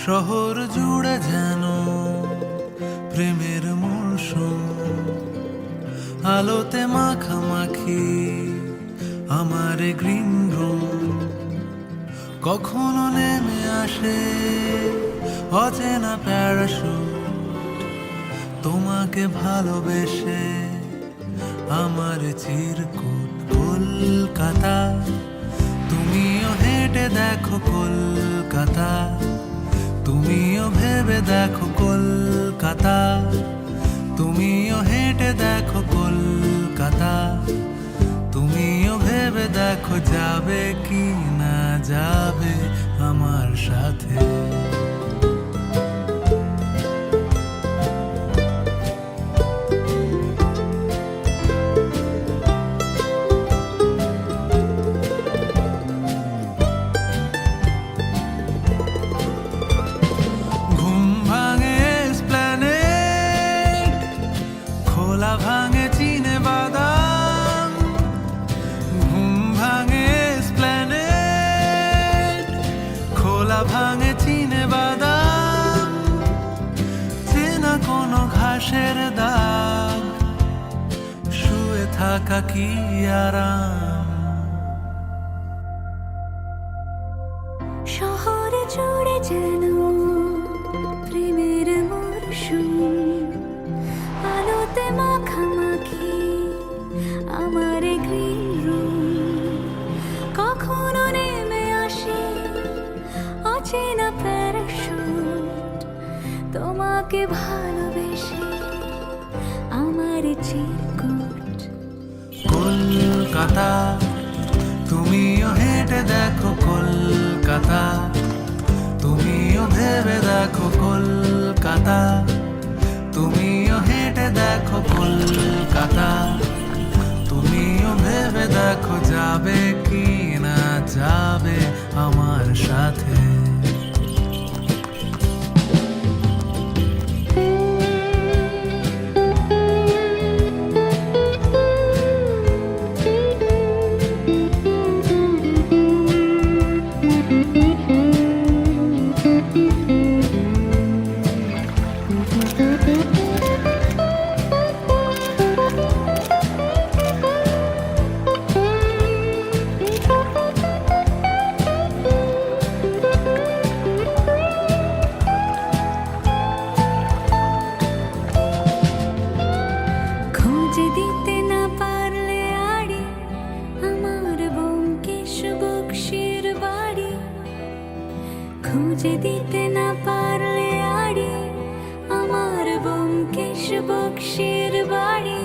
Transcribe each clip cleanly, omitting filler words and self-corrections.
শহর জুড়ে যেন প্রেমের মৌসুম, আলোতে মাখামাখি আমার গ্রিন রুম। কখনো নেমে আসে অচেনা প্যারাশুট, তোমাকে ভালোবেসে আমার চিরকুট। কলকাতা, তুমিও হেঁটে দেখো কলকাতা, তুমিও ভেবে দেখো কলকাতা, তুমিও হেঁটে দেখো কলকাতা, তুমিও ভেবে দেখো যাবে কি না যাবে আমার সাথে। ভাঙে চিনে বাদাম, ঘুম ভাঙে এসপ্ল্যানেড, খোলা ভাঙে চিনে বাদাম, চেনা কোনো ঘাসের দাগ, শুয়ে থাকা কি আরাম। শহরে জুড়ে যেন প্রেমের মরশুম, আলোতে মাখামাখি আমার গ্রিন রুম। কখনো নেমে আসে অচেনা প্যারাশুট, তোমাকে ভালোবেসে আমার চিরকুট। কলকাতা, তুমিও হেঁটে দেখো কলকাতা, তুমিও ভেবে দেখো কলকাতা, তুমিও হেঁটে দেখো কলকাতা, তুমিও ভেবে দেখো যাবে কি না যাবে আমার সাথে। দিতে না পারলে আড়ি আমার ব্যোমকেশ বক্সির বাড়ি, খুঁজে দিতে না পারলে আড়ি আমার ব্যোমকেশ বক্সির বাড়ি,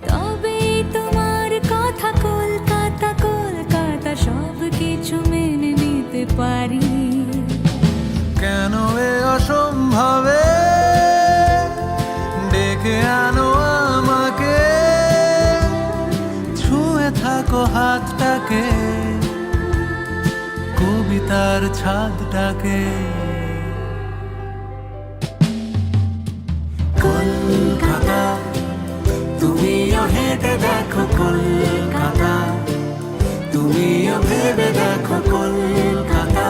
তবেই তোমার কথা কলকাতা কলকাতা সব কিছু মেনে নিতে পারি। কেন এ অসম্ভবে ডেকে আনো আমাকে, ছুঁয়ে থাকো হাতটাকে, কবিতার ছাদটাকে। কলকাতা, তুমিও হেঁটে দেখো কলকাতা, তুমিও ভেবে দেখো কলকাতা,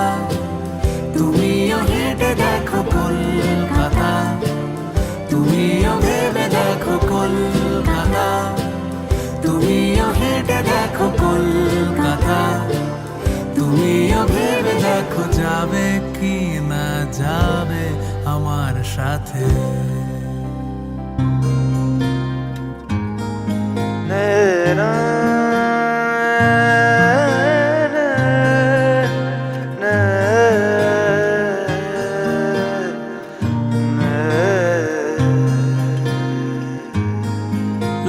তুমিও হেঁটে দেখো কলকাতা, তুমিও ভেবে দেখো কলকাতা, তুমিও হেঁটে দেখো কলকাতা, তুমিও ভেবে দেখো যাবে কি না যাবে আমার সাথে।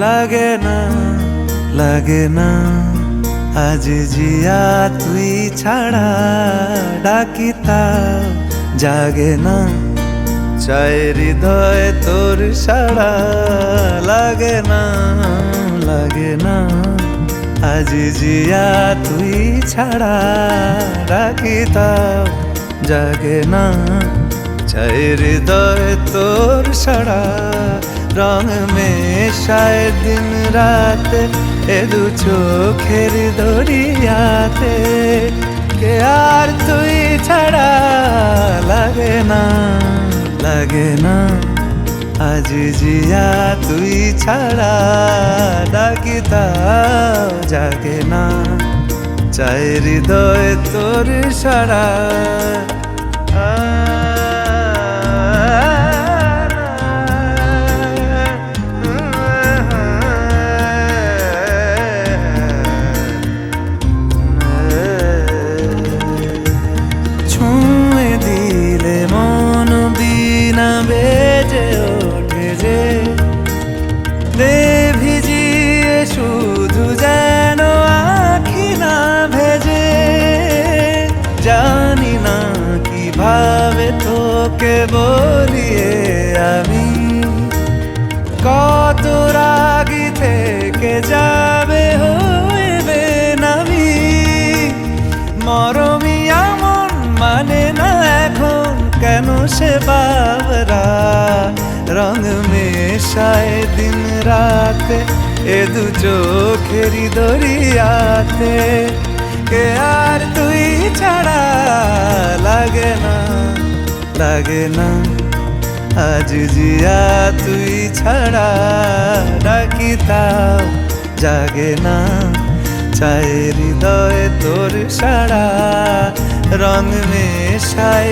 লাগে না লাগে না আজ জিয়া তুই ছাড়া, ডাকিতা জাগে না চায় হৃদয় তোর সাড়া। লাগে না লাগে না আজ জিয়া তুই ছাড়া, ডাকিতা জাগে না চায় হৃদয় তোর সাড়া। রং মেশায় দিন রাত এ দু চোখের দরিয়াতে, কে আর তুই ছাড়া না লাগে না আজ জিয়া তুই ছাড়া ডাকি তাও জাগে না চাই হৃদয় তোর সারা ছুঁয়ে দিলে মন বিনা বেজে ওঠে যে দে ভিজিয়ে শুধু যেন আখি না ভেজে জানি না কিভাবে তোকে বলিয়ে আমি কত রাগি থেকে যাবে হইবে নামি মরমিয়া মন মানে না এখন কেন সে বাবরা রং মেশায় দিন রাতে এ দু চোখেরি দরিয়াতে কে আর তুই ছাড়া লাগে না আজ জিয়া তুই ছাড়া ডাকি তাও জাগে না চাই হৃদয় তোর সারা রং মেশায়